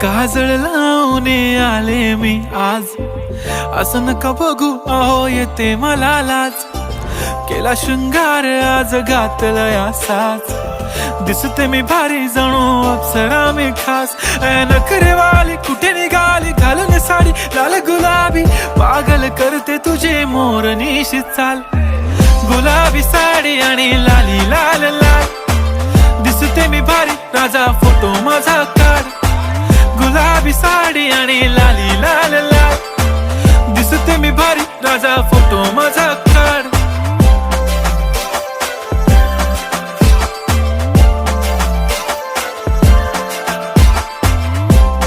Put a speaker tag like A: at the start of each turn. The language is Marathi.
A: काजळ लावून आले मी आज, असं नका बघू अहो येते मला लाज. केला शृंगार आज घातलाय असाच, दिसते मी भारी जणू अप्सरा मी खास. नखरेवाली कुठे निघाली घालून साडी लाल गुलाबी, पागल करते तुझे मोरनीशी चाल. गुलाबी साडी आणि लाली लाल लाल, दिसते मी भारी राजा फोटो माझा काढ. गुलाबी साडी आणि लाली लाल लाल, दिसते मी भारी राजा फोटो माझा काढ.